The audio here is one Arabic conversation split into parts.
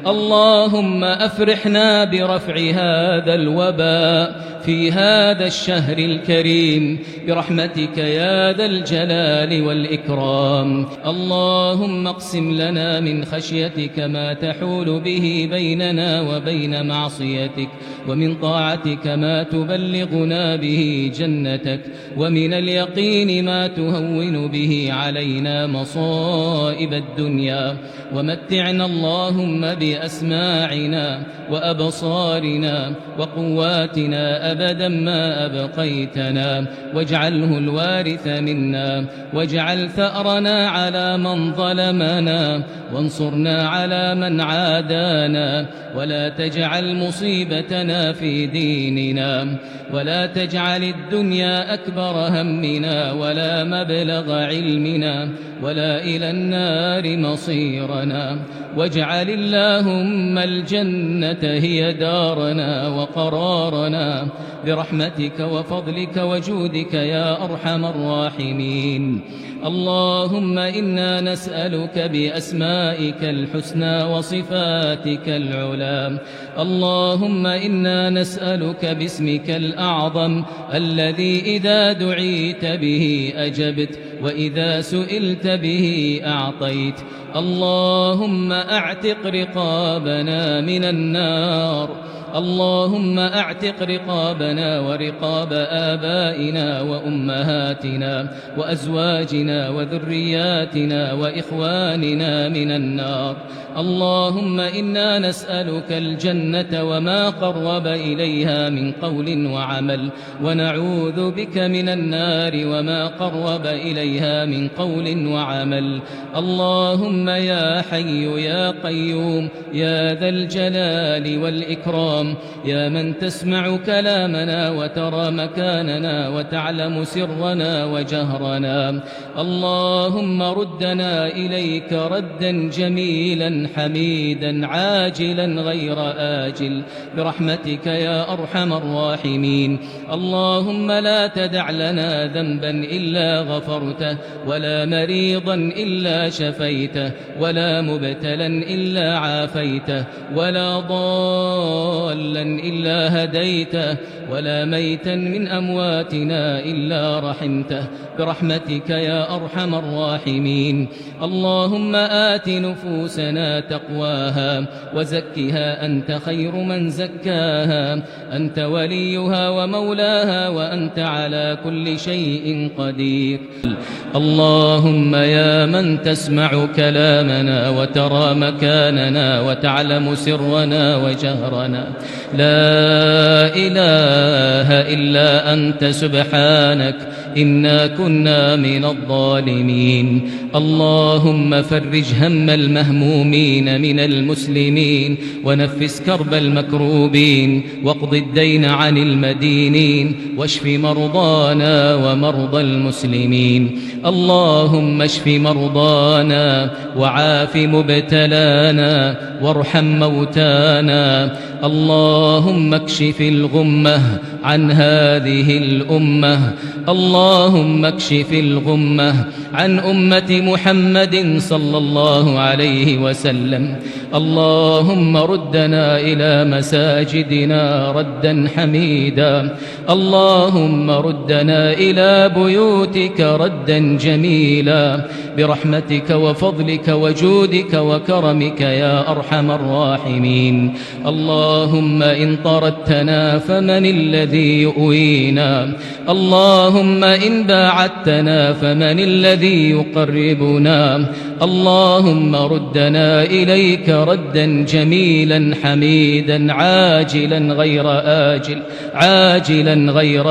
اللهم أفرحنا برفع هذا الوباء في هذا الشهر الكريم برحمتك يا ذا الجلال والإكرام. اللهم اقسم لنا من خشيتك ما تحول به بيننا وبين معصيتك، ومن طاعتك ما تبلغنا به جنتك، ومن اليقين ما تهون به علينا مصائب الدنيا. ومتعنا اللهم بأسماعنا وأبصارنا وقواتنا أبدا ما أبقيتنا، واجعله الوارث منا، واجعل ثأرنا على من ظلمنا، وانصرنا على من عادانا، ولا تجعل مصيبتنا في ديننا، ولا تجعل الدنيا أكبر همنا ولا مبلغ علمنا ولا إلى النار مصيرنا، واجعل اللهم الجنة هي دارنا وقرارنا برحمتك وفضلك وجودك يا أرحم الراحمين. اللهم إنا نسألك بأسمائك الحسنى وصفاتك العلى. اللهم إنا نسألك باسمك الأعظم الذي إذا دعيت به أجبت، وإذا سئلت به أعطيت. اللهم أعتق رقابنا من النار. اللهم أعتق رقابنا ورقاب آبائنا وأمهاتنا وأزواجنا وذرياتنا وإخواننا من النار. اللهم إنا نسألك الجنة وما قرب إليها من قول وعمل، ونعوذ بك من النار وما قرب إليها من قول وعمل. اللهم يا حي يا قيوم يا ذا الجلال والإكرام، يا من تسمع كلامنا وترى مكاننا وتعلم سرنا وجهرنا، اللهم ردنا إليك ردا جميلا حميدا عاجلا غير آجل برحمتك يا أرحم الراحمين. اللهم لا تدع لنا ذنبا إلا غفرته، ولا مريضا إلا شفيته، ولا مبتلا إلا عافيته، ولا ضالا إلا هديته، ولا ميتا من أمواتنا إلا رحمته برحمتك يا أرحم الراحمين. اللهم آت نفوسنا تقواها وزكها أنت خير من زكاها، أنت وليها ومولاها وأنت على كل شيء قدير. اللهم يا من تسمع كلامنا وترى مكاننا وتعلم سرنا وجهرنا، لا إله إلا أنت سبحانك إنا كنا من الظالمين. اللهم فرج هم المهمومين من المسلمين، ونفس كرب المكروبين، واقض الدين عن المدينين، واشف مرضانا ومرضى المسلمين. اللهم اشف مرضانا وعاف مبتلانا وارحم موتانا. اللهم اكشف الغمة عن هذه الأمة. اللهم اكشف الغمة عن أمة محمد صلى الله عليه وسلم. اللهم ردنا إلى مساجدنا ردا حميدا. اللهم ردنا إلى بيوتك ردا جميلا برحمتك وفضلك وجودك وكرمك يا أرحم الراحمين. اللهم إن طردتنا فمن الذي يؤوينا؟ اللهم إن باعدتنا فمن الذي يقربنا؟ اللهم ردنا إليك ردا جميلا حميدا عاجلا غير آجل، عاجلا غير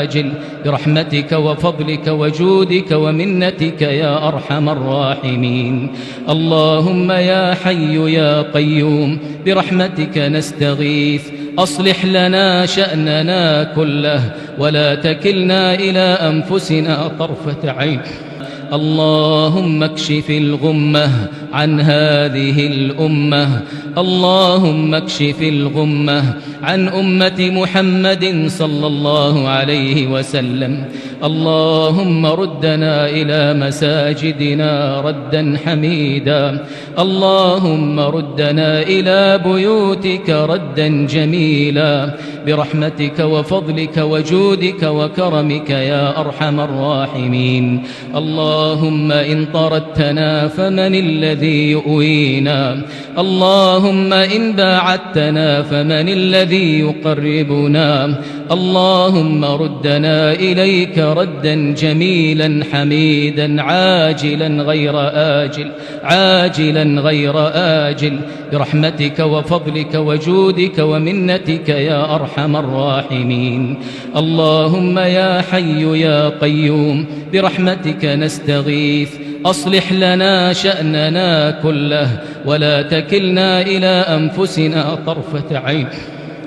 آجل برحمتك وفضلك وجودك ومنتك يا أرحم الراحمين. اللهم يا حي يا قيوم برحمتك نستغيث، أصلح لنا شأننا كله ولا تكلنا إلى أنفسنا طرفة عين. اللهم اكشف الغمة عن هذه الأمة، اللهم اكشف الغمة عن أمة محمد صلى الله عليه وسلم. اللهم ردنا إلى مساجدنا ردا حميدا، اللهم ردنا إلى بيوتك ردا جميلا برحمتك وفضلك وجودك وكرمك يا أرحم الراحمين. اللهم إن طردتنا فمن الذي يؤوينا، اللهم إن باعدتنا فمن الذي يقربنا، اللهم ردنا إليك ردا جميلا حميدا عاجلا غير آجل، عاجلا غير آجل برحمتك وفضلك وجودك ومنتك يا أرحم الراحمين. اللهم يا حي يا قيوم برحمتك نستغيث، أصلح لنا شأننا كله ولا تكلنا إلى أنفسنا طرفة عين.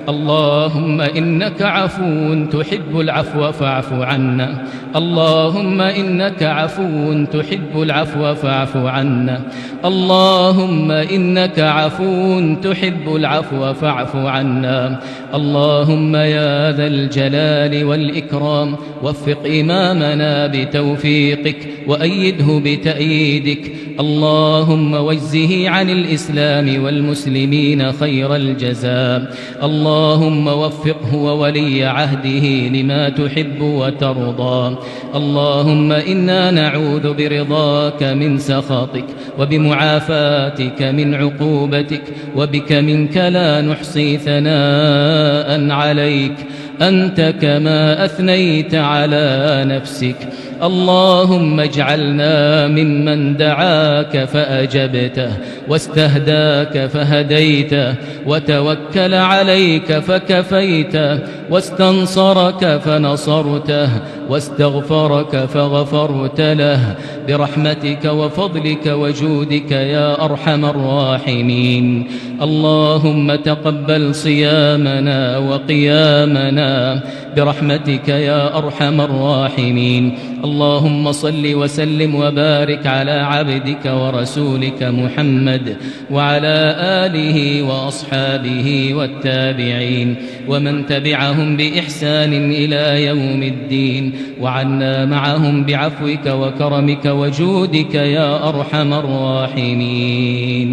اللهم إنك عفو تحب العفو فاعف عنا، اللهم إنك عفو تحب العفو فاعف عنا، اللهم إنك عفو تحب العفو فاعف عنا. اللهم يا ذا الجلال والإكرام وفق إمامنا بتوفيقك وأيده بتأييدك، اللهم واجزه عن الإسلام والمسلمين خير الجزاء. اللهم وفقه وولي عهده لما تحب وترضى. اللهم إنا نعوذ برضاك من سخطك وبمعافاتك من عقوبتك، وبك منك لا نحصي ثناء عليك، أنت كما أثنيت على نفسك. اللهم اجعلنا ممن دعاك فأجبته، واستهداك فهديته، وتوكل عليك فكفيته، واستنصرك فنصرته، واستغفرك فغفرت له برحمتك وفضلك وجودك يا أرحم الراحمين. اللهم تقبل صيامنا وقيامنا برحمتك يا أرحم الراحمين. اللهم صل وسلم وبارك على عبدك ورسولك محمد وعلى آله وأصحابه والتابعين ومن تبعهم بإحسان إلى يوم الدين، وعنا معهم بعفوك وكرمك وجودك يا أرحم الراحمين.